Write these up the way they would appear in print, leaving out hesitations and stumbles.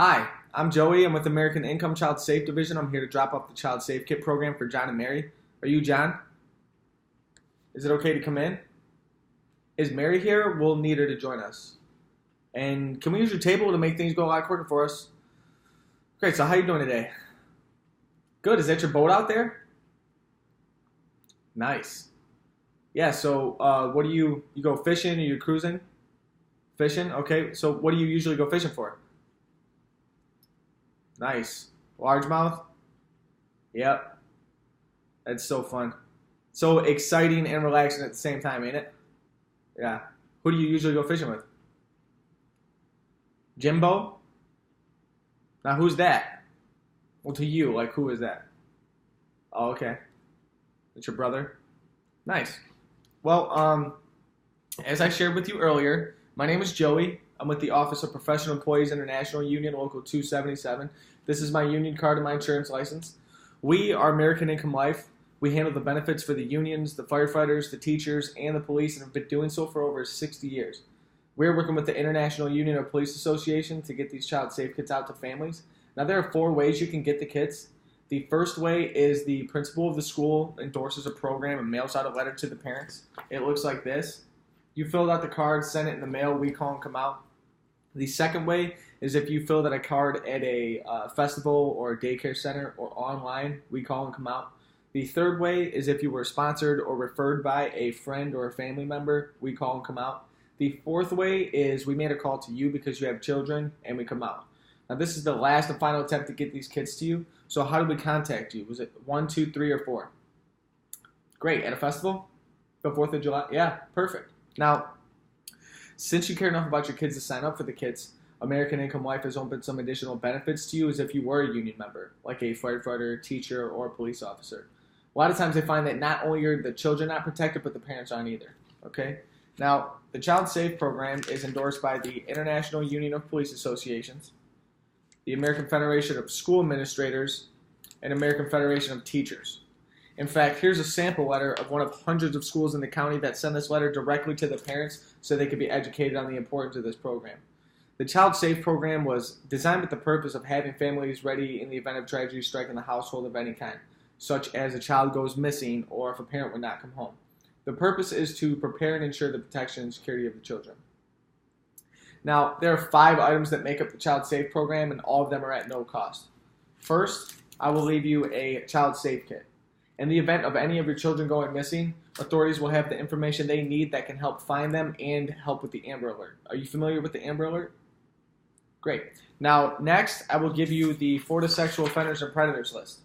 Hi, I'm Joey. I'm with American Income Child Safe Division. I'm here to drop off the Child Safe Kit program for John and Mary. Are you John? Is it okay to come in? Is Mary here? We'll need her to join us. And can we use your table to make things go a lot quicker for us? Great, so how you doing today? Good, is that your boat out there? Nice. Yeah, so what do you go fishing or you cruising? Fishing? Okay, so what do you usually go fishing for? Nice. Largemouth? Yep. That's so fun. So exciting and relaxing at the same time, ain't it? Yeah. Who do you usually go fishing with? Jimbo? Now who's that? Well, to you, like who is that? Oh, okay. That's your brother? Nice. Well, as I shared with you earlier, my name is Joey. I'm with the Office of Professional Employees International Union Local 277. This is my union card and my insurance license. We are American Income Life. We handle the benefits for the unions, the firefighters, the teachers, and the police, and have been doing so for over 60 years. We're working with the International Union of Police Association to get these child safe kits out to families. Now, there are 4 ways you can get the kits. The first way is the principal of the school endorses a program and mails out a letter to the parents. It looks like this. You filled out the card, send it in the mail, we call and come out. The second way is if you filled out a card at a festival or a daycare center or online, we call and come out. The third way is if you were sponsored or referred by a friend or a family member, we call and come out. The fourth way is we made a call to you because you have children and we come out. Now this is the last and final attempt to get these kits to you. So how did we contact you? Was it 1, 2, 3, or 4? Great. At a festival? The 4th of July? Yeah, perfect. Now, since you care enough about your kids to sign up for the kits, American Income Life has opened some additional benefits to you as if you were a union member, like a firefighter, teacher, or a police officer. A lot of times they find that not only are the children not protected, but the parents aren't either. Okay? Now, the Child Safe program is endorsed by the International Union of Police Associations, the American Federation of School Administrators, and American Federation of Teachers. In fact, here's a sample letter of one of hundreds of schools in the county that send this letter directly to the parents so they could be educated on the importance of this program. The Child Safe program was designed with the purpose of having families ready in the event of tragedy striking the household of any kind, such as a child goes missing or if a parent would not come home. The purpose is to prepare and ensure the protection and security of the children. Now, there are 5 items that make up the Child Safe program, and all of them are at no cost. First, I will leave you a Child Safe kit. In the event of any of your children going missing, authorities will have the information they need that can help find them and help with the Amber Alert. Are you familiar with the Amber Alert? Great. Now, next, I will give you the Florida Sexual Offenders and Predators list.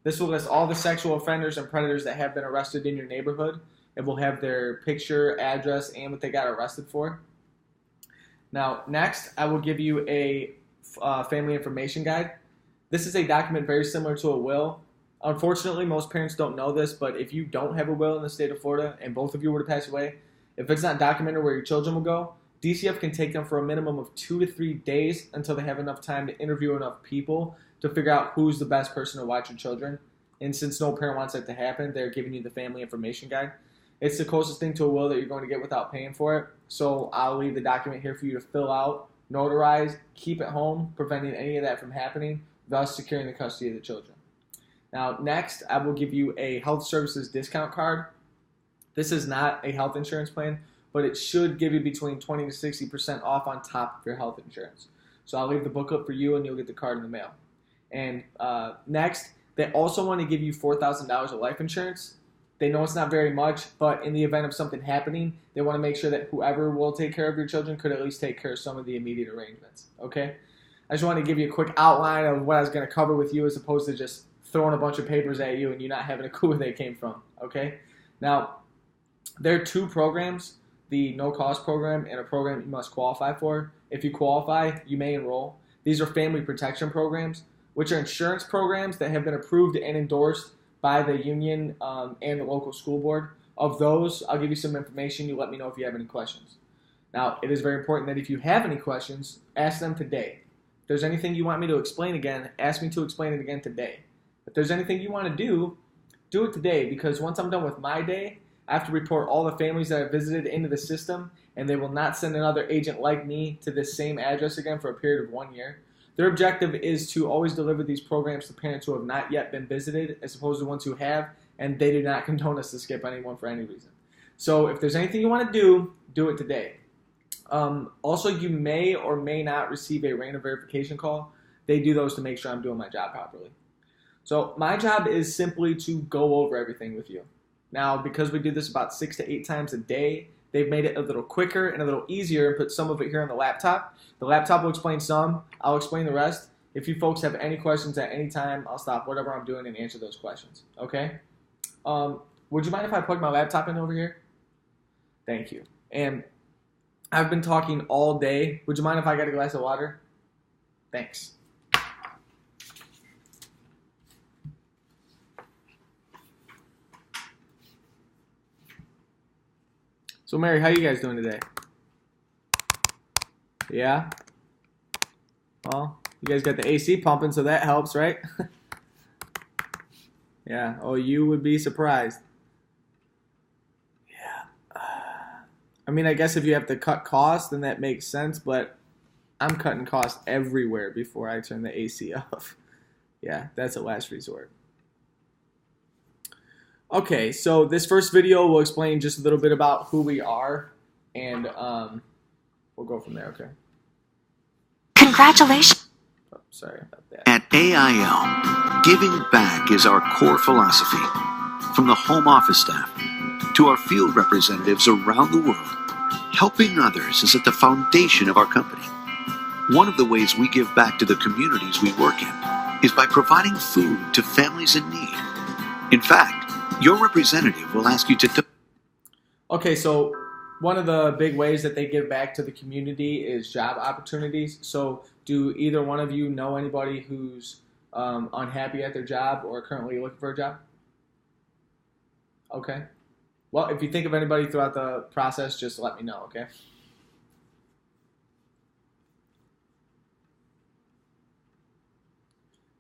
This will list all the sexual offenders and predators that have been arrested in your neighborhood. It will have their picture, address, and what they got arrested for. Now, next, I will give you a family information guide. This is a document very similar to a will. Unfortunately, most parents don't know this, but if you don't have a will in the state of Florida and both of you were to pass away, if it's not documented where your children will go, DCF can take them for a minimum of 2 to 3 days until they have enough time to interview enough people to figure out who's the best person to watch your children. And since no parent wants that to happen, they're giving you the family information guide. It's the closest thing to a will that you're going to get without paying for it. So I'll leave the document here for you to fill out, notarize, keep at home, preventing any of that from happening, thus securing the custody of the children. Now, next, I will give you a health services discount card. This is not a health insurance plan, but it should give you between 20 to 60% off on top of your health insurance. So I'll leave the booklet for you, and you'll get the card in the mail. And next, they also want to give you $4,000 of life insurance. They know it's not very much, but in the event of something happening, they want to make sure that whoever will take care of your children could at least take care of some of the immediate arrangements. Okay? I just want to give you a quick outline of what I was going to cover with you as opposed to just throwing a bunch of papers at you and you not having a clue where they came from. Okay? Now, there are 2 programs, the no-cost program and a program you must qualify for. If you qualify, you may enroll. These are family protection programs, which are insurance programs that have been approved and endorsed by the union and the local school board. Of those, I'll give you some information. You let me know if you have any questions. Now, it is very important that if you have any questions, ask them today. If there's anything you want me to explain again, ask me to explain it again today. If there's anything you want to do it today, because once I'm done with my day, I have to report all the families that I visited into the system, and they will not send another agent like me to this same address again for a period of 1 year. Their objective is to always deliver these programs to parents who have not yet been visited, as opposed to ones who have, and they do not condone us to skip anyone for any reason. So if there's anything you want to do it today. Also, you may or may not receive a random verification call. They do those to make sure I'm doing my job properly. So my job is simply to go over everything with you. Now, because we do this about 6 to 8 times a day, they've made it a little quicker and a little easier and put some of it here on the laptop. The laptop will explain some. I'll explain the rest. If you folks have any questions at any time, I'll stop whatever I'm doing and answer those questions. Okay? Would you mind if I plug my laptop in over here? Thank you. And I've been talking all day. Would you mind if I got a glass of water? Thanks. So, Mary, how you guys doing today? Yeah? Well, you guys got the AC pumping, so that helps, right? Yeah. Oh, you would be surprised. Yeah. I mean, I guess if you have to cut costs, then that makes sense, but I'm cutting costs everywhere before I turn the AC off. Yeah, that's a last resort. Okay, so this first video will explain just a little bit about who we are, and we'll go from there, okay? Congratulations. Oh, sorry about that. At AIL, giving back is our core philosophy. From the home office staff to our field representatives around the world, helping others is at the foundation of our company. One of the ways we give back to the communities we work in is by providing food to families in need. In fact, your representative will ask you to... Okay, so one of the big ways that they give back to the community is job opportunities. So do either one of you know anybody who's unhappy at their job or currently looking for a job? Okay. Well, if you think of anybody throughout the process, just let me know, okay?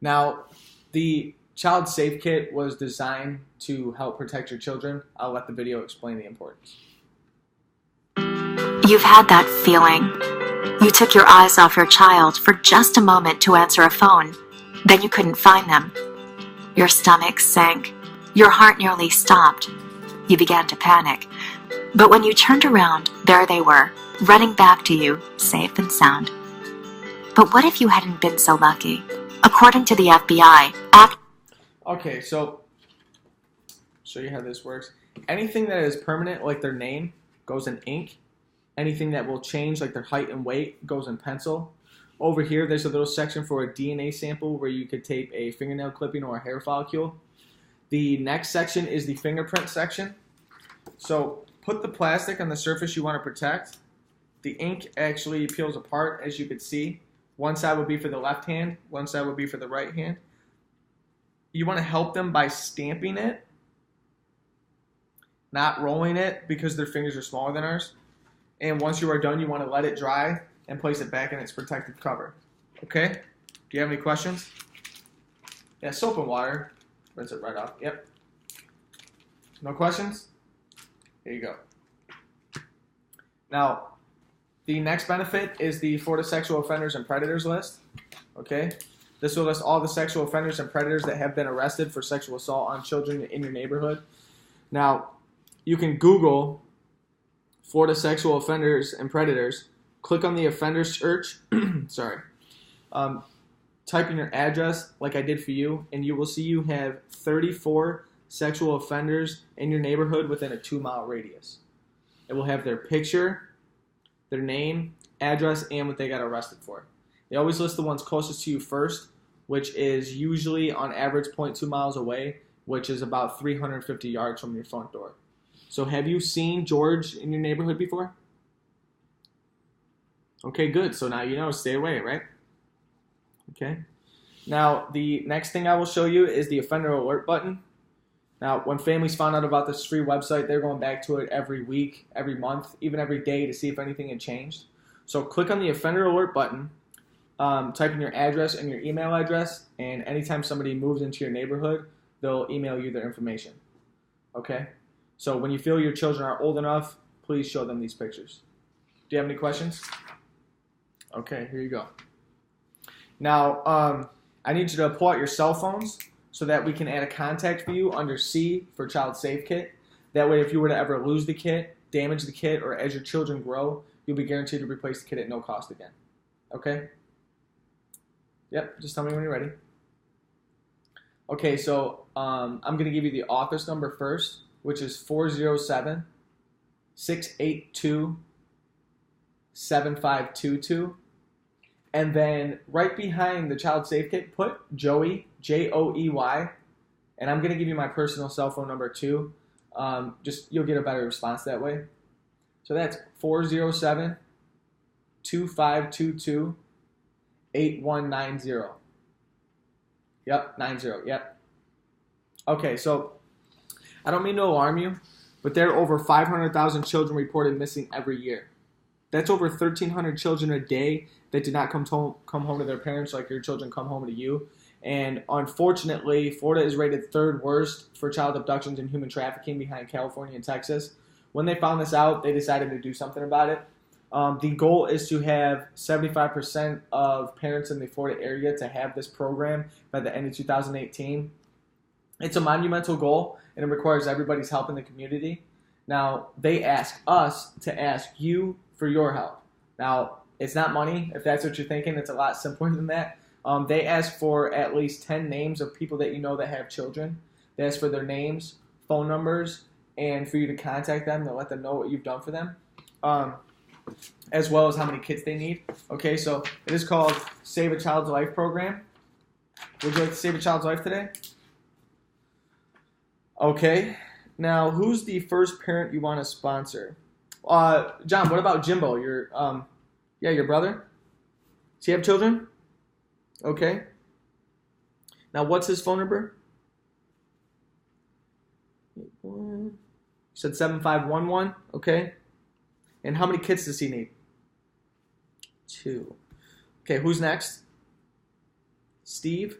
Now, the Child Safe Kit was designed to help protect your children. I'll let the video explain the importance. You've had that feeling. You took your eyes off your child for just a moment to answer a phone. Then you couldn't find them. Your stomach sank. Your heart nearly stopped. You began to panic. But when you turned around, there they were, running back to you, safe and sound. But what if you hadn't been so lucky? According to the FBI, Okay, so show you how this works. Anything that is permanent, like their name, goes in ink. Anything that will change, like their height and weight, goes in pencil. Over here, there's a little section for a DNA sample where you could tape a fingernail clipping or a hair follicle. The next section is the fingerprint section. So put the plastic on the surface you want to protect. The ink actually peels apart, as you could see. One side would be for the left hand, one side would be for the right hand. You want to help them by stamping it, not rolling it because their fingers are smaller than ours. And once you are done, you want to let it dry and place it back in its protective cover. Okay? Do you have any questions? Yeah, soap and water. Rinse it right off. Yep. No questions? Here you go. Now, the next benefit is the Florida Sexual Offenders and Predators list. Okay? This will list all the sexual offenders and predators that have been arrested for sexual assault on children in your neighborhood. Now, you can Google Florida Sexual Offenders and Predators, click on the offenders search, type in your address like I did for you, and you will see you have 34 sexual offenders in your neighborhood within a 2-mile radius. It will have their picture, their name, address, and what they got arrested for. They always list the ones closest to you first, which is usually on average 0.2 miles away, which is about 350 yards from your front door. So have you seen George in your neighborhood before? Okay, good. So now you know, stay away, right? Okay. Now, the next thing I will show you is the offender alert button. Now, when families found out about this free website, they're going back to it every week, every month, even every day to see if anything had changed. So click on the offender alert button. Type in your address and your email address, and anytime somebody moves into your neighborhood, they'll email you their information. Okay? So when you feel your children are old enough, please show them these pictures. Do you have any questions? Okay, here you go. Now, I need you to pull out your cell phones so that we can add a contact for you under C for Child Safe Kit. That way, if you were to ever lose the kit, damage the kit, or as your children grow, you'll be guaranteed to replace the kit at no cost again. Okay? Yep, just tell me when you're ready. Okay, so I'm going to give you the office number first, which is 407-682-7522. And then right behind the Child Safe Kit, put Joey, Joey, and I'm going to give you my personal cell phone number too. You'll get a better response that way. So that's 407-2522-8190. Yep, 90, yep. Okay, so I don't mean to alarm you, but there are over 500,000 children reported missing every year. That's over 1,300 children a day that did not come home to their parents like your children come home to you. And unfortunately, Florida is rated third worst for child abductions and human trafficking behind California and Texas. When they found this out, they decided to do something about it. The goal is to have 75% of parents in the Florida area to have this program by the end of 2018. It's a monumental goal, and it requires everybody's help in the community. Now, they ask us to ask you for your help. Now, it's not money. If that's what you're thinking, it's a lot simpler than that. They ask for at least 10 names of people that you know that have children. They ask for their names, phone numbers, and for you to contact them to let them know what you've done for them, as well as how many kits they need. Okay, so it is called Save a Child's Life program. Would you like to save a child's life today? Okay. Now, who's the first parent you want to sponsor? John, what about Jimbo? Your brother? Does he have children? Okay. Now, what's his phone number? You said 7511. Okay. And how many kits does he need? 2. Okay, who's next? Steve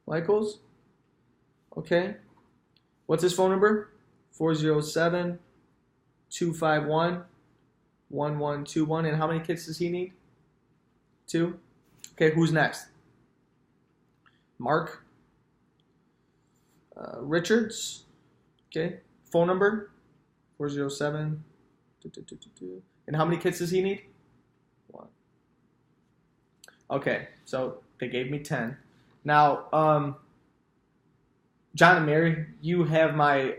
Michaels. Okay. What's his phone number? 407-251-1121. And how many kits does he need? 2. Okay, who's next? Mark Richards. Okay, phone number 407. And how many kits does he need? 1. Okay, so they gave me 10. Now, John and Mary, you have my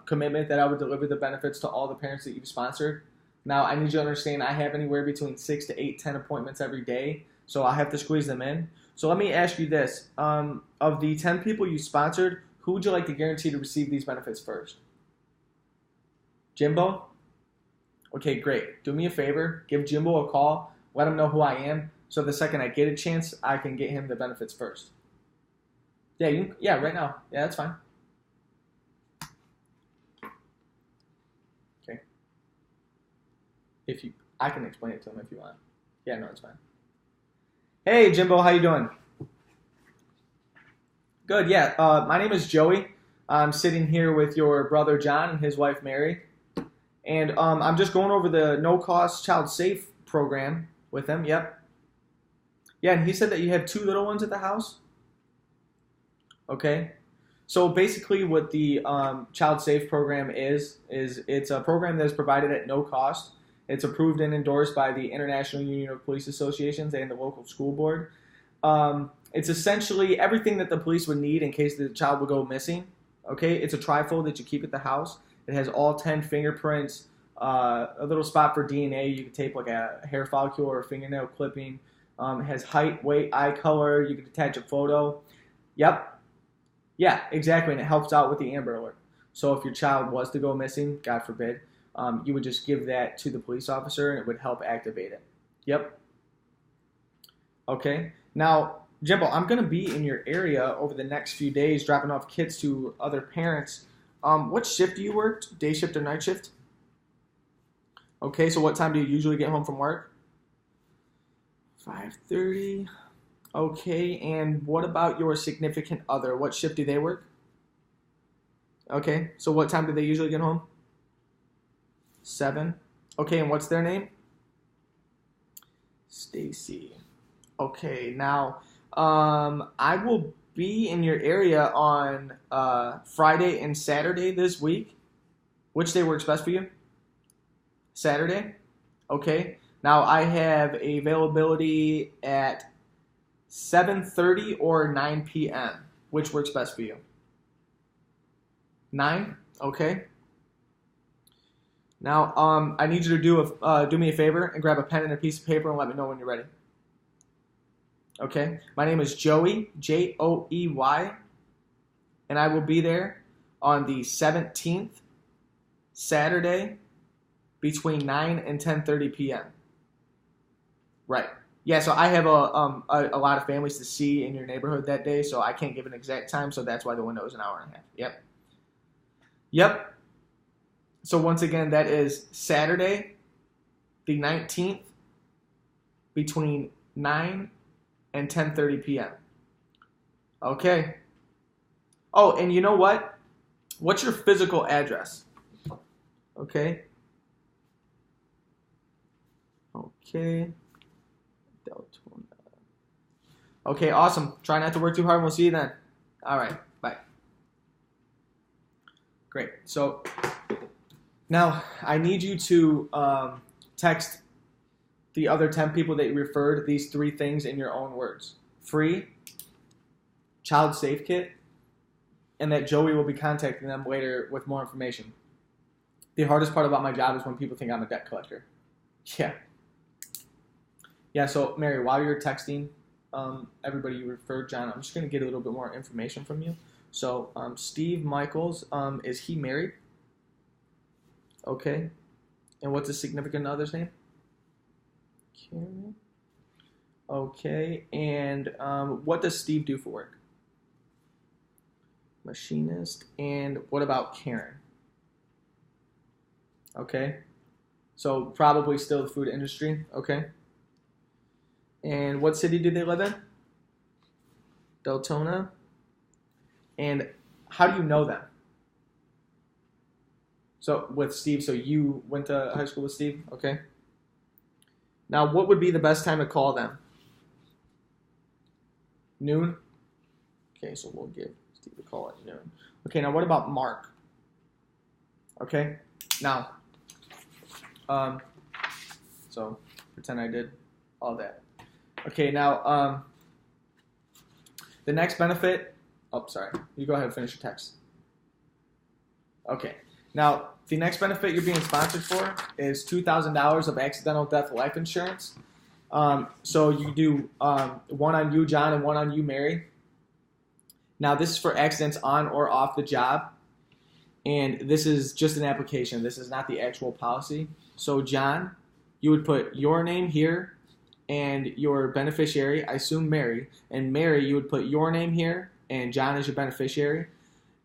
commitment that I would deliver the benefits to all the parents that you've sponsored. Now, I need you to understand I have anywhere between 6 to 8, 10 appointments every day, so I have to squeeze them in. So let me ask you this. Of the 10 people you sponsored, who would you like to guarantee to receive these benefits first? Jimbo? Okay, great. Do me a favor. Give Jimbo a call. Let him know who I am, so the second I get a chance, I can get him the benefits first. Yeah, right now. Yeah, that's fine. Okay. I can explain it to him if you want. Yeah, no, it's fine. Hey, Jimbo, how you doing? Good, yeah. My name is Joey. I'm sitting here with your brother John and his wife Mary. And I'm just going over the no-cost child safe program with him. Yep. Yeah, and he said that you have 2 little ones at the house? Okay. So basically what the Child Safe program is it's a program that is provided at no cost. It's approved and endorsed by the International Union of Police Associations and the local school board. It's essentially everything that the police would need in case the child would go missing. Okay, it's a trifold that you keep at the house. It has all 10 fingerprints, a little spot for DNA. You can tape like a hair follicle or a fingernail clipping. It has height, weight, eye color. You can attach a photo. Yep. Yeah, exactly, and it helps out with the Amber Alert. So if your child was to go missing, God forbid, you would just give that to the police officer, and it would help activate it. Yep. Okay. Now, Jimbo, I'm going to be in your area over the next few days dropping off kits to other parents. What shift do you work? Day shift or night shift? Okay, so what time do you usually get home from work? 5:30. Okay, and what about your significant other? What shift do they work? Okay, so what time do they usually get home? 7. Okay, and what's their name? Stacy. Okay, now I will be in your area on Friday and Saturday this week. Which day works best for you? Saturday? Okay. Now I have availability at 7:30 or 9 p.m. Which works best for you? 9? Okay. Now I need you to do me a favor and grab a pen and a piece of paper and let me know when you're ready. Okay. My name is Joey, Joey, and I will be there on the 17th, Saturday, between 9 and 10:30 p.m. Right. Yeah, so I have a lot of families to see in your neighborhood that day, so I can't give an exact time, so that's why the window is an hour and a half. Yep. Yep. So once again, that is Saturday, the 19th, between 9 and 10:30 p.m. Okay. Oh, and you know what? What's your physical address? Okay. Okay. Deltona. Okay, awesome. Try not to work too hard, and we'll see you then. All right. Bye. Great. So now I need you to text the other 10 people that you referred these 3 things in your own words. Free, child safe kit, and that Joey will be contacting them later with more information. The hardest part about my job is when people think I'm a debt collector. Yeah. Yeah, so Mary, while you're texting everybody you referred, John, I'm just going to get a little bit more information from you. So Steve Michaels, is he married? Okay. And what's his significant other's name? Karen. Okay. And what does Steve do for work? Machinist. And what about Karen? Okay. So probably still the food industry. Okay. And what city do they live in? Deltona. And how do you know them? So with Steve, so you went to high school with Steve? Okay. Now, what would be the best time to call them? Noon? Okay, so we'll give Steve a call at noon. Okay, now what about Mark? Okay, now, so pretend I did all that. Okay, now, the next benefit, oh, sorry, you go ahead and finish your text. Okay, now, the next benefit you're being sponsored for is $2,000 of accidental death life insurance. So you do one on you, John, and one on you, Mary. Now, this is for accidents on or off the job, and this is just an application. This is not the actual policy. So, John, you would put your name here and your beneficiary, I assume Mary, and Mary, you would put your name here, and John is your beneficiary.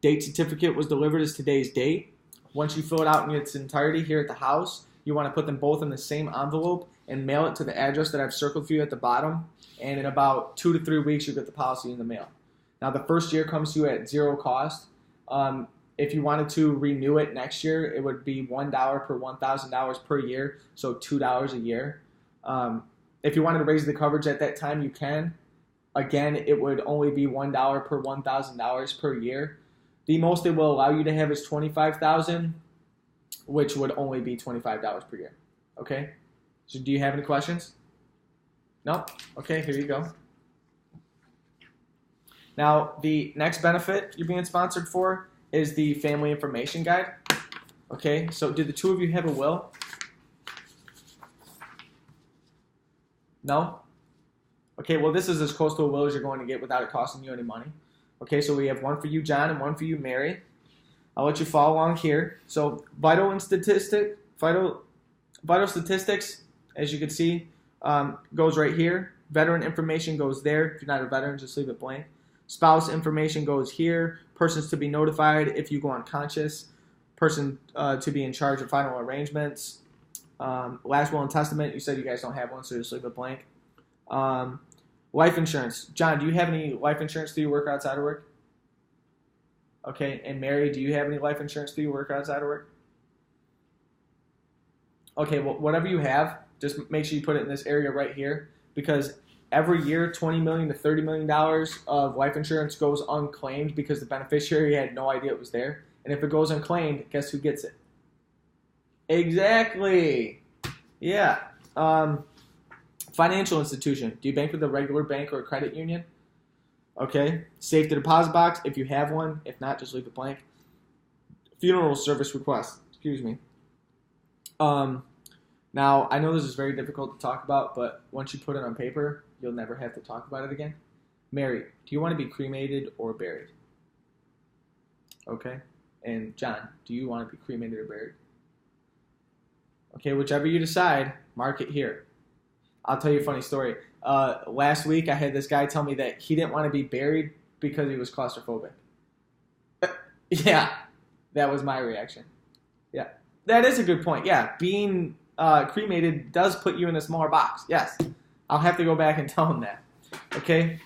Date certificate was delivered as today's date. Once you fill it out in its entirety here at the house, you want to put them both in the same envelope and mail it to the address that I've circled for you at the bottom. And in about 2 to 3 weeks, you'll get the policy in the mail. Now, the first year comes to you at zero cost. If you wanted to renew it next year, it would be $1 per $1,000 per year, so $2 a year. If you wanted to raise the coverage at that time, you can. Again, it would only be $1 per $1,000 per year. The most it will allow you to have is $25,000, which would only be $25 per year. Okay? So do you have any questions? No? Okay, here you go. Now, the next benefit you're being sponsored for is the Family Information Guide. Okay, so did the two of you have a will? No? Okay, well, this is as close to a will as you're going to get without it costing you any money. Okay, so we have one for you, John, and one for you, Mary. I'll let you follow along here. So vital statistics, as you can see, goes right here. Veteran information goes there. If you're not a veteran, just leave it blank. Spouse information goes here. Persons to be notified if you go unconscious. Person to be in charge of final arrangements. Last will and testament, you said you guys don't have one, so just leave it blank. Life insurance. John, do you have any life insurance through your work outside of work? Okay, and Mary, do you have any life insurance through your work outside of work? Okay, well, whatever you have, just make sure you put it in this area right here, because every year $20 million to $30 million of life insurance goes unclaimed because the beneficiary had no idea it was there. And if it goes unclaimed, guess who gets it? Exactly. Yeah. Financial institution. Do you bank with a regular bank or a credit union? Okay. Safe deposit box if you have one. If not, just leave it blank. Funeral service request. Excuse me. Now, I know this is very difficult to talk about, but once you put it on paper, you'll never have to talk about it again. Mary, do you want to be cremated or buried? Okay. And John, do you want to be cremated or buried? Okay, whichever you decide, mark it here. I'll tell you a funny story. Last week, I had this guy tell me that he didn't want to be buried because he was claustrophobic. Yeah, that was my reaction. Yeah, that is a good point. Yeah, being cremated does put you in a smaller box. Yes, I'll have to go back and tell him that. Okay,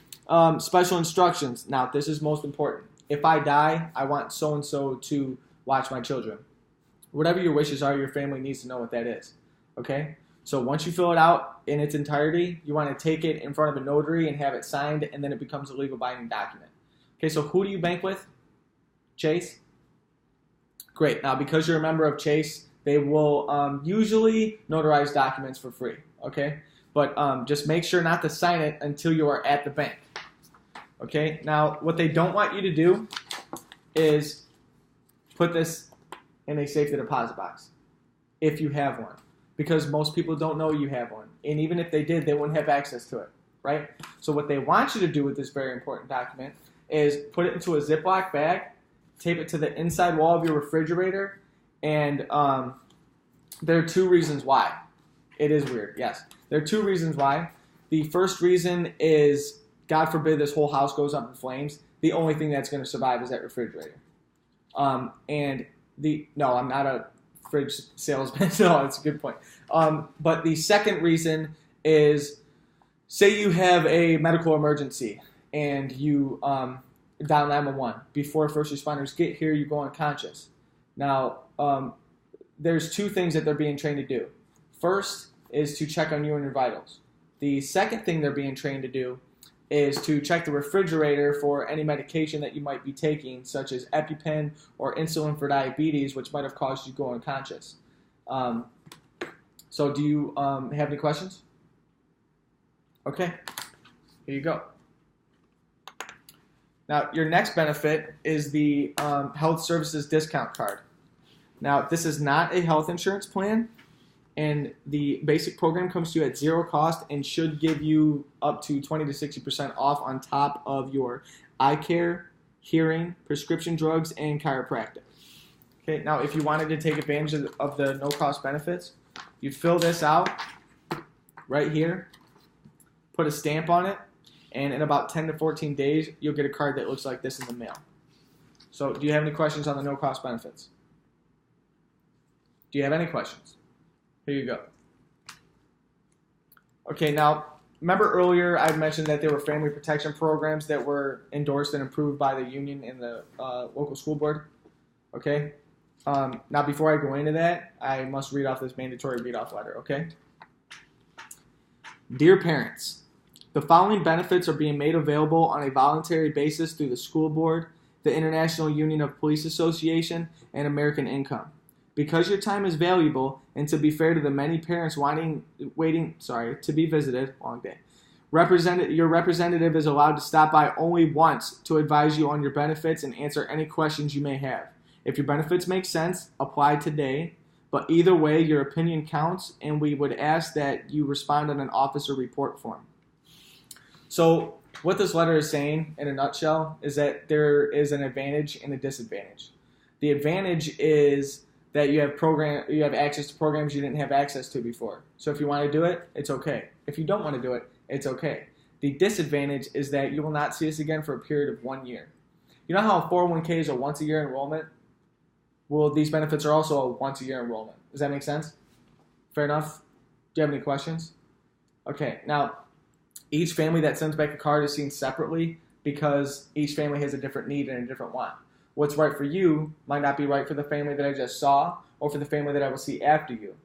special instructions. Now, this is most important. If I die, I want so-and-so to watch my children. Whatever your wishes are, your family needs to know what that is. Okay? So once you fill it out in its entirety, you want to take it in front of a notary and have it signed, and then it becomes a legal binding document. Okay, so who do you bank with? Chase? Great. Now, because you're a member of Chase, they will usually notarize documents for free. Okay? But just make sure not to sign it until you are at the bank. Okay? Now, what they don't want you to do is put this in a safety deposit box if you have one, because most people don't know you have one, and even if they did, they wouldn't have access to it, right? So what they want you to do with this very important document is put it into a Ziploc bag, tape it to the inside wall of your refrigerator, and there are two reasons why. It is weird, yes. There are two reasons why. The first reason is, God forbid this whole house goes up in flames, the only thing that's going to survive is that refrigerator. No, I'm not a fridge salesman. No, that's a good point. But the second reason is, say you have a medical emergency and you dial 911. Before first responders get here, you go unconscious. Now, there's two things that they're being trained to do. First is to check on you and your vitals. The second thing they're being trained to do is to check the refrigerator for any medication that you might be taking, such as EpiPen or insulin for diabetes, which might have caused you to go unconscious. So do you have any questions? Okay, here you go. Now, your next benefit is the health services discount card. Now, this is not a health insurance plan, and the basic program comes to you at zero cost and should give you up to 20 to 60% off on top of your eye care, hearing, prescription drugs, and chiropractic. Okay, now if you wanted to take advantage of the no-cost benefits, you fill this out right here, put a stamp on it, and in about 10 to 14 days, you'll get a card that looks like this in the mail. So do you have any questions on the no-cost benefits? Do you have any questions? Here you go. Okay, now, remember earlier I mentioned that there were family protection programs that were endorsed and approved by the union and the local school board? Okay? Now, before I go into that, I must read off this mandatory read-off letter, okay? Dear parents, the following benefits are being made available on a voluntary basis through the school board, the International Union of Police Association, and American Income. Because your time is valuable, and to be fair to the many parents waiting to be visited, long day, your representative is allowed to stop by only once to advise you on your benefits and answer any questions you may have. If your benefits make sense, apply today. But either way, your opinion counts, and we would ask that you respond on an officer report form. So what this letter is saying, in a nutshell, is that there is an advantage and a disadvantage. The advantage is that you have access to programs you didn't have access to before. So if you want to do it, it's okay. If you don't want to do it, it's okay. The disadvantage is that you will not see us again for a period of 1 year. You know how a 401k is a once-a-year enrollment? Well, these benefits are also a once-a-year enrollment. Does that make sense? Fair enough? Do you have any questions? Okay, now, each family that sends back a card is seen separately because each family has a different need and a different want. What's right for you might not be right for the family that I just saw or for the family that I will see after you.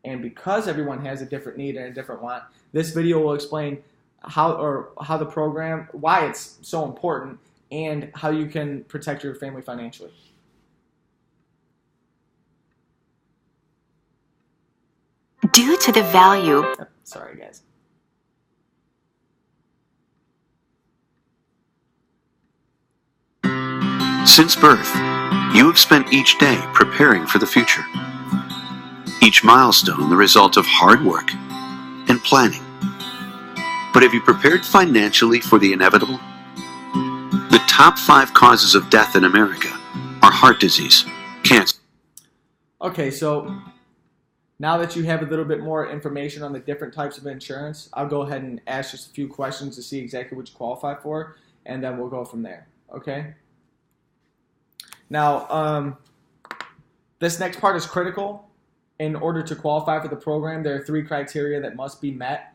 And because everyone has a different need and a different want, this video will explain how the program, why it's so important, and how you can protect your family financially. Due to the value. Sorry, guys. Since birth, you have spent each day preparing for the future. Each milestone the result of hard work and planning. But have you prepared financially for the inevitable? The top 5 causes of death in America are heart disease, cancer. Okay, so now that you have a little bit more information on the different types of insurance, I'll go ahead and ask just a few questions to see exactly what you qualify for, and then we'll go from there, okay? Now, this next part is critical. In order to qualify for the program, there are 3 criteria that must be met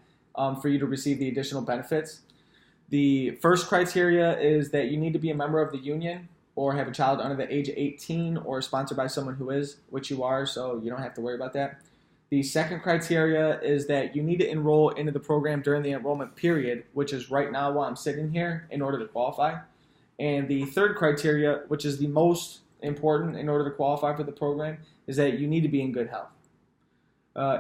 for you to receive the additional benefits. The first criteria is that you need to be a member of the union or have a child under the age of 18 or sponsored by someone who is, which you are, so you don't have to worry about that. The second criteria is that you need to enroll into the program during the enrollment period, which is right now while I'm sitting here, in order to qualify. And the third criteria, which is the most important in order to qualify for the program, is that you need to be in good health.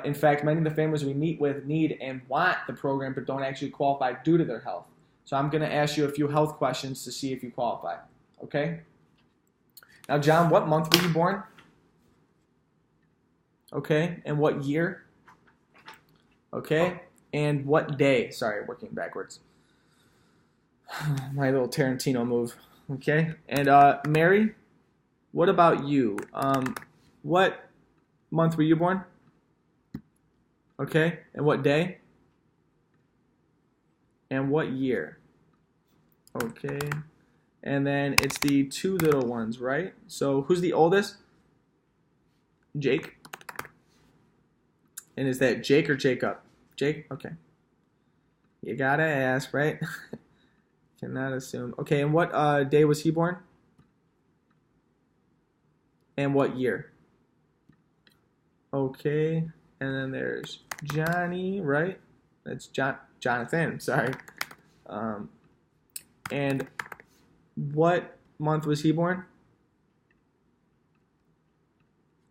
In fact, many of the families we meet with need and want the program but don't actually qualify due to their health. So I'm going to ask you a few health questions to see if you qualify. Okay? Now, John, what month were you born? Okay. And what year? Okay. And what day? Sorry, working backwards. My little Tarantino move. Okay. And Mary, what about you? What month were you born? Okay. And what day? And what year? Okay. And then it's the 2 little ones, right? So who's the oldest? Jake. And is that Jake or Jacob? Jake? Okay. You gotta ask, right? Cannot assume. Okay, and what day was he born? And what year? Okay. And then there's Johnny, right? That's Jonathan, sorry. And what month was he born?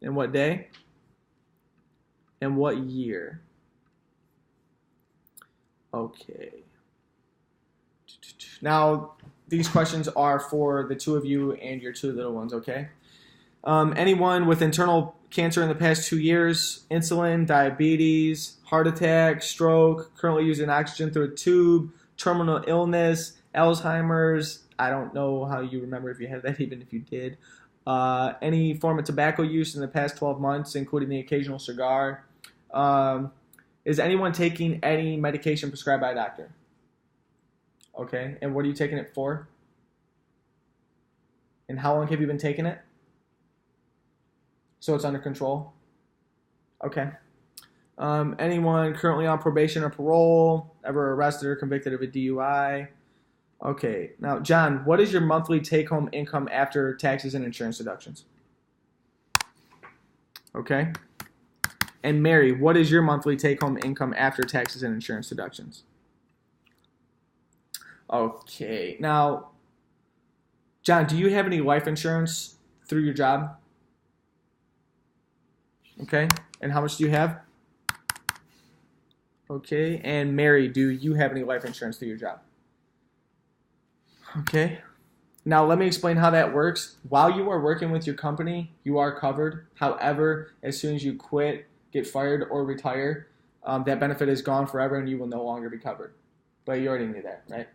And what day? And what year? Okay. Now, these questions are for the 2 of you and your 2 little ones, okay? Anyone with internal cancer in the past 2 years, insulin, diabetes, heart attack, stroke, currently using oxygen through a tube, terminal illness, Alzheimer's, I don't know how you remember if you had that, even if you did. Any form of tobacco use in the past 12 months, including the occasional cigar. Is anyone taking any medication prescribed by a doctor? Okay, and what are you taking it for? And how long have you been taking it? So it's under control? Okay. Anyone currently on probation or parole? Ever arrested or convicted of a DUI? Okay. Now, John, what is your monthly take-home income after taxes and insurance deductions? Okay. And Mary, what is your monthly take-home income after taxes and insurance deductions? Okay. Now, John, do you have any life insurance through your job? Okay. And how much do you have? Okay. And Mary, do you have any life insurance through your job? Okay. Now, let me explain how that works. While you are working with your company, you are covered. However, as soon as you quit, get fired, or retire, that benefit is gone forever and you will no longer be covered. But you already knew that, right?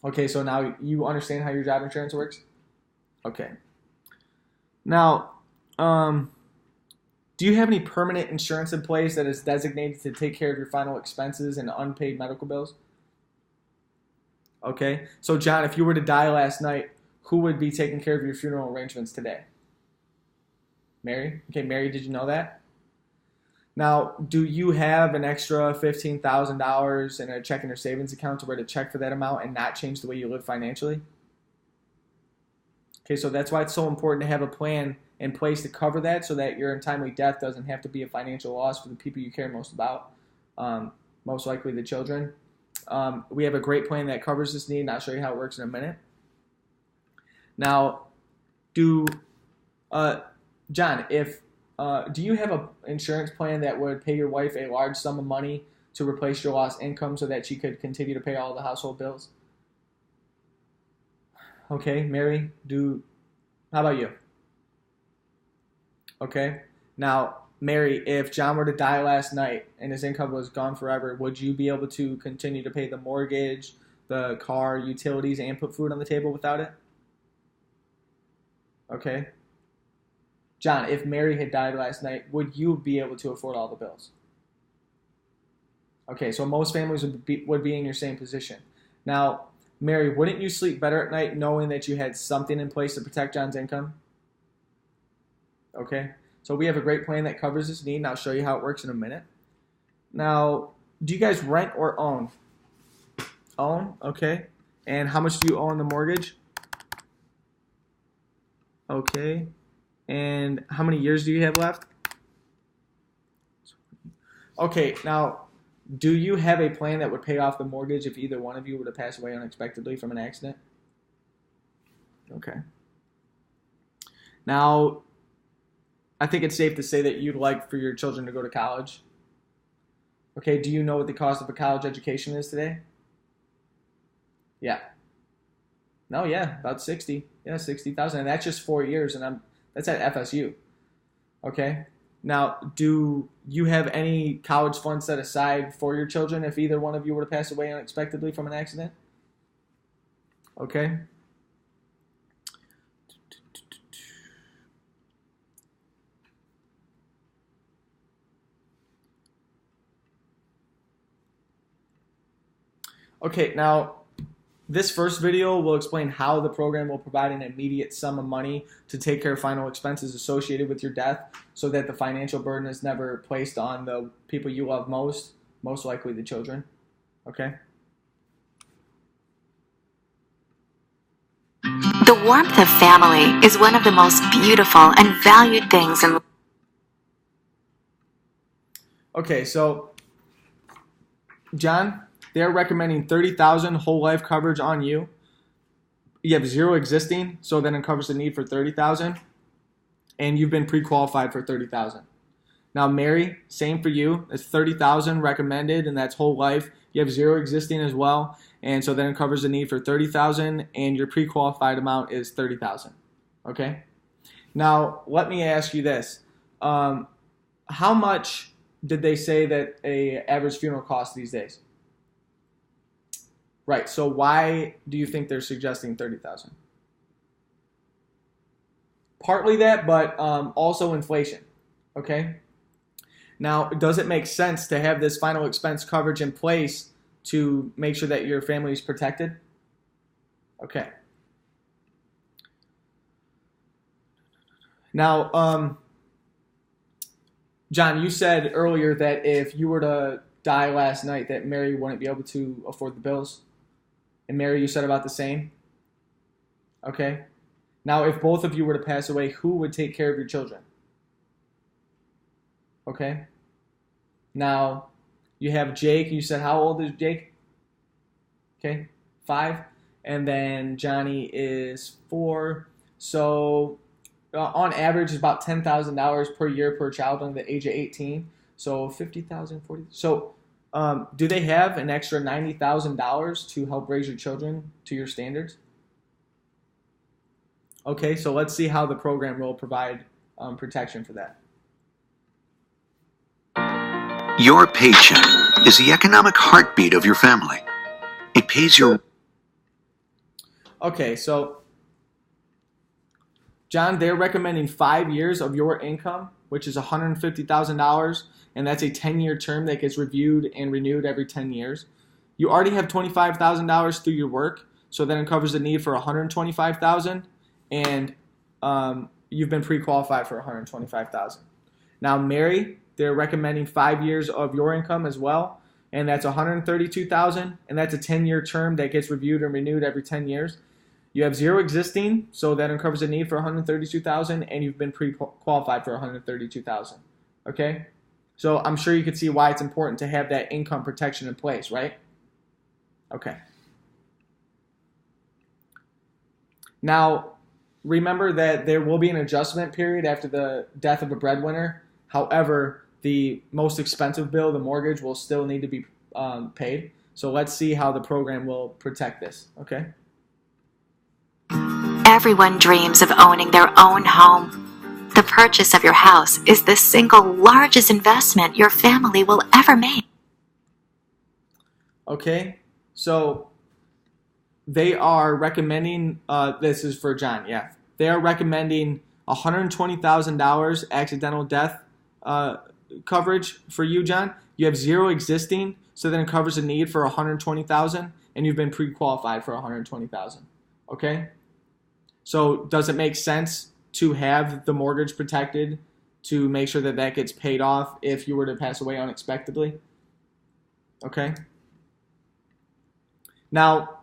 Okay, so now you understand how your job insurance works? Okay. Now, do you have any permanent insurance in place that is designated to take care of your final expenses and unpaid medical bills? Okay. So, John, if you were to die last night, who would be taking care of your funeral arrangements today? Mary? Okay, Mary, did you know that? Now, do you have an extra $15,000 in a checking or savings account to where to check for that amount and not change the way you live financially? Okay, so that's why it's so important to have a plan in place to cover that so that your untimely death doesn't have to be a financial loss for the people you care most about, most likely the children. We have a great plan that covers this need, and I'll show you how it works in a minute. Now, John, do you have an insurance plan that would pay your wife a large sum of money to replace your lost income so that she could continue to pay all the household bills? Okay, Mary, how about you? Okay, now, Mary, if John were to die last night and his income was gone forever, would you be able to continue to pay the mortgage, the car, utilities, and put food on the table without it? Okay. John, if Mary had died last night, would you be able to afford all the bills? Okay, so most families would be in your same position. Now, Mary, wouldn't you sleep better at night knowing that you had something in place to protect John's income? Okay, so we have a great plan that covers this need, and I'll show you how it works in a minute. Now, do you guys rent or own? Own, okay. And how much do you owe on the mortgage? Okay. And how many years do you have left? Okay, now, do you have a plan that would pay off the mortgage if either one of you were to pass away unexpectedly from an accident? Okay. Now, I think it's safe to say that you'd like for your children to go to college. Okay, do you know what the cost of a college education is today? Yeah. No, yeah, about 60. Yeah, 60,000, and that's just 4 years, and that's at FSU. Okay. Now, do you have any college funds set aside for your children if either one of you were to pass away unexpectedly from an accident? Okay. Okay, now, this first video will explain how the program will provide an immediate sum of money to take care of final expenses associated with your death so that the financial burden is never placed on the people you love most likely the children. Okay? The warmth of family is one of the most beautiful and valued things in life. Okay, so, John, they're recommending $30,000 whole life coverage on you. You have 0 existing, so then it covers the need for $30,000, and you've been pre-qualified for $30,000. Now, Mary, same for you. It's $30,000 recommended, and that's whole life. You have 0 existing as well, and so then it covers the need for $30,000, and your pre-qualified amount is $30,000. Okay. Now, let me ask you this: how much did they say that a average funeral costs these days? Right, so why do you think they're suggesting $30,000? Partly that, but also inflation, okay? Now, does it make sense to have this final expense coverage in place to make sure that your family is protected? Okay. Now, John, you said earlier that if you were to die last night that Mary wouldn't be able to afford the bills. And Mary, you said about the same? Okay. Now, if both of you were to pass away, who would take care of your children? Okay. Now, you have Jake. You said how old is Jake? Okay, 5. And then Johnny is 4. So, on average, it's about $10,000 per year per child under the age of 18. So, 50,000, 40. So, do they have an extra $90,000 to help raise your children to your standards? Okay, so let's see how the program will provide protection for that. Your paycheck is the economic heartbeat of your family. It pays your... Okay, so, John, they're recommending 5 years of your income, which is $150,000, and that's a 10-year term that gets reviewed and renewed every 10 years. You already have $25,000 through your work, so that uncovers the need for $125,000, and you've been pre-qualified for $125,000. Now, Mary, they're recommending 5 years of your income as well, and that's $132,000, and that's a 10-year term that gets reviewed and renewed every 10 years. You have 0 existing, so that uncovers the need for $132,000, and you've been pre-qualified for $132,000. Okay? So I'm sure you can see why it's important to have that income protection in place, right? Okay. Now, remember that there will be an adjustment period after the death of a breadwinner. However, the most expensive bill, the mortgage, will still need to be paid. So let's see how the program will protect this, okay? Everyone dreams of owning their own home. The purchase of your house is the single largest investment your family will ever make. Okay, so they are recommending, this is for John, yeah. They are recommending $120,000 accidental death coverage for you, John. You have 0 existing, so then it covers a need for $120,000, and you've been pre-qualified for $120,000, okay? So does it make sense to have the mortgage protected to make sure that that gets paid off if you were to pass away unexpectedly? Okay. Now,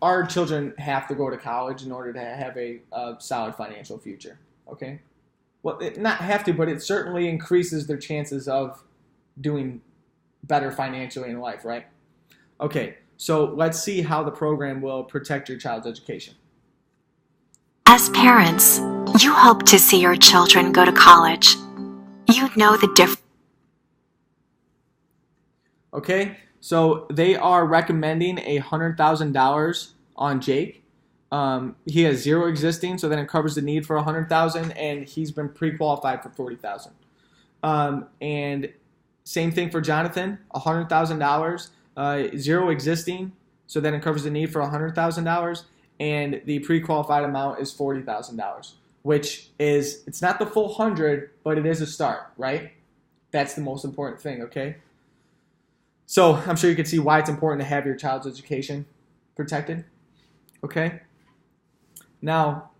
our children have to go to college in order to have a solid financial future, okay? Well, not have to, but it certainly increases their chances of doing better financially in life, right? Okay, so let's see how the program will protect your child's education. As parents, you hope to see your children go to college. You know the difference. Okay, so they are recommending $100,000 on Jake. He has 0 existing, so then it covers the need for $100,000, and he's been pre-qualified for $40,000. And same thing for Jonathan, $100,000, 0 existing, so then it covers the need for $100,000, and the pre-qualified amount is $40,000, which is, it's not the full 100, but it is a start, right? That's the most important thing, okay? So I'm sure you can see why it's important to have your child's education protected, okay? Now,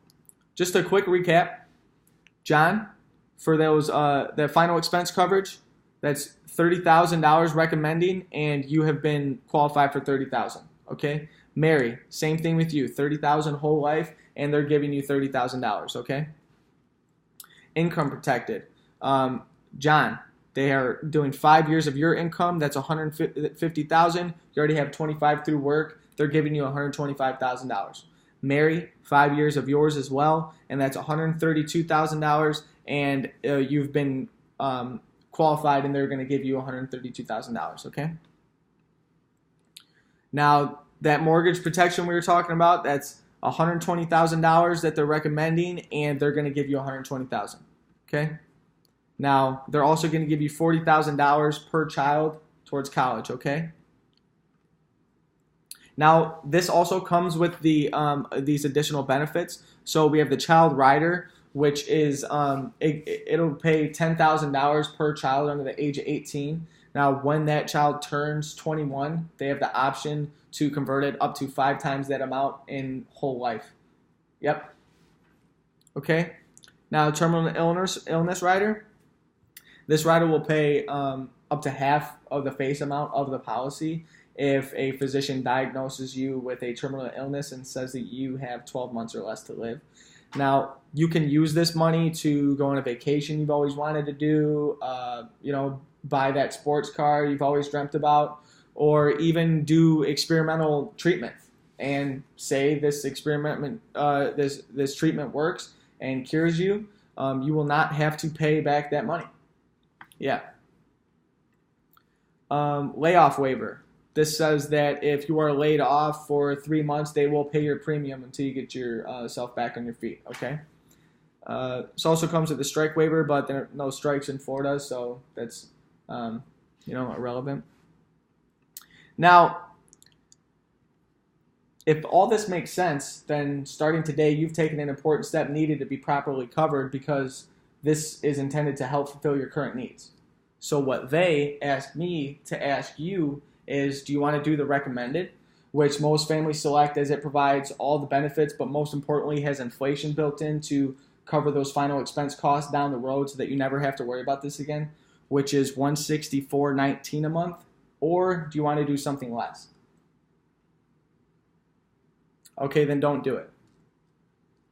just a quick recap. John, for those the final expense coverage, that's $30,000 recommending, and you have been qualified for $30,000. Okay. Mary, same thing with you, $30,000 whole life, and they're giving you $30,000. Okay. Income protected. John, they are doing 5 years of your income. That's $150,000. You already have 25 through work. They're giving you $125,000. Mary, 5 years of yours as well, and that's $132,000, and you've been qualified, and they're going to give you $132,000, okay? Now, that mortgage protection we were talking about, that's $120,000 that they're recommending, and they're going to give you $120,000, okay? Now, they're also going to give you $40,000 per child towards college, okay? Now, this also comes with the these additional benefits. So we have the child rider, which is it'll pay $10,000 per child under the age of 18. Now, when that child turns 21, they have the option to convert it up to 5 times that amount in whole life. Yep. Okay. Now, terminal illness rider. This rider will pay up to half of the face amount of the policy if a physician diagnoses you with a terminal illness and says that you have 12 months or less to live. Now, you can use this money to go on a vacation you've always wanted to do, buy that sports car you've always dreamt about, or even do experimental treatment and say this this treatment works and cures you. You will not have to pay back that money. Yeah. Layoff waiver. This says that if you are laid off for 3 months, they will pay your premium until you get yourself back on your feet, okay? This also comes with the strike waiver, but there are no strikes in Florida, so that's, irrelevant. Now, if all this makes sense, then starting today, you've taken an important step needed to be properly covered because this is intended to help fulfill your current needs. So what they asked me to ask you is, do you want to do the recommended, which most families select as it provides all the benefits, but most importantly has inflation built in to cover those final expense costs down the road so that you never have to worry about this again, which is $164.19 a month, or do you want to do something less? Okay, then don't do it.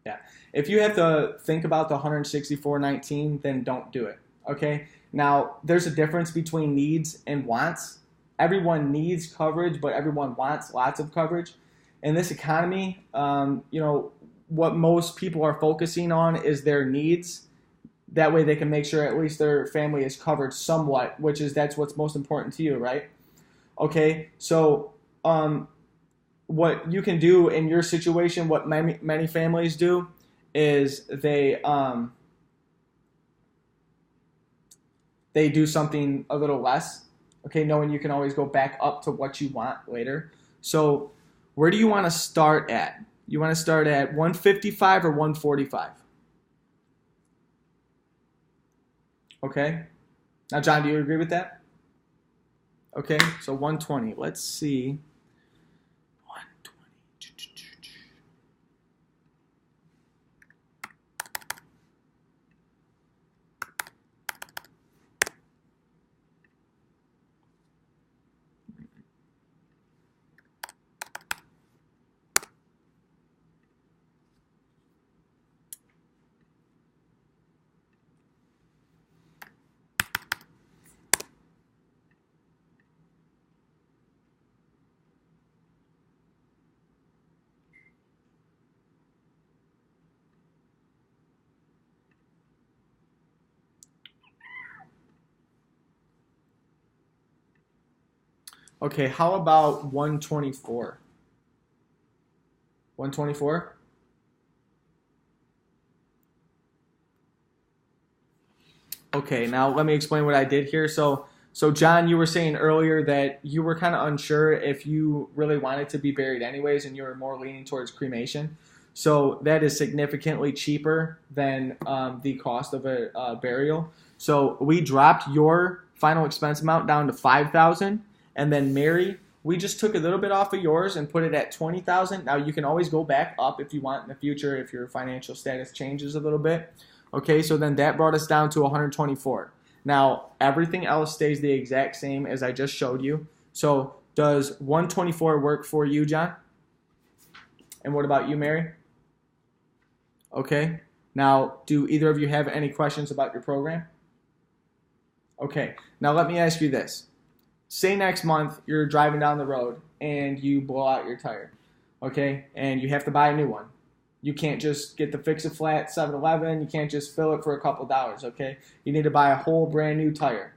Yeah. If you have to think about the $164.19, then don't do it. Okay? Now, there's a difference between needs and wants. everyone needs coverage, but everyone wants lots of coverage. In this economy, what most people are focusing on is their needs. That way they can make sure at least their family is covered somewhat, that's what's most important to you, right? Okay, so what you can do in your situation, what many families do, is they do something a little less, okay, knowing you can always go back up to what you want later. So where do you want to start at? You want to start at 155 or 145? Okay. Now, John, do you agree with that? Okay, so 120. Let's see. 120. Okay, how about 124? 124? Okay, now let me explain what I did here. So John, you were saying earlier that you were kind of unsure if you really wanted to be buried anyways, and you were more leaning towards cremation. So that is significantly cheaper than the cost of a burial. So we dropped your final expense amount down to $5,000. And then Mary, we just took a little bit off of yours and put it at $20,000. Now you can always go back up if you want in the future if your financial status changes a little bit. Okay, so then that brought us down to 124. Now everything else stays the exact same as I just showed you. So does 124 work for you, John? And what about you, Mary? Okay. Now, do either of you have any questions about your program? Okay. Now let me ask you this. Say next month you're driving down the road and you blow out your tire, okay? And you have to buy a new one. You can't just get the Fix-A-Flat 7-Eleven. You can't just fill it for a couple dollars, okay? You need to buy a whole brand new tire.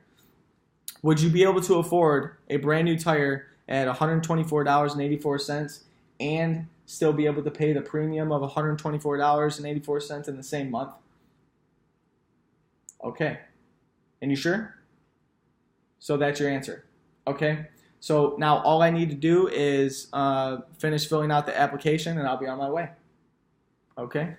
Would you be able to afford a brand new tire at $124.84 and still be able to pay the premium of $124.84 in the same month? Okay. And you sure? So that's your answer. Okay, so now all I need to do is finish filling out the application and I'll be on my way. Okay.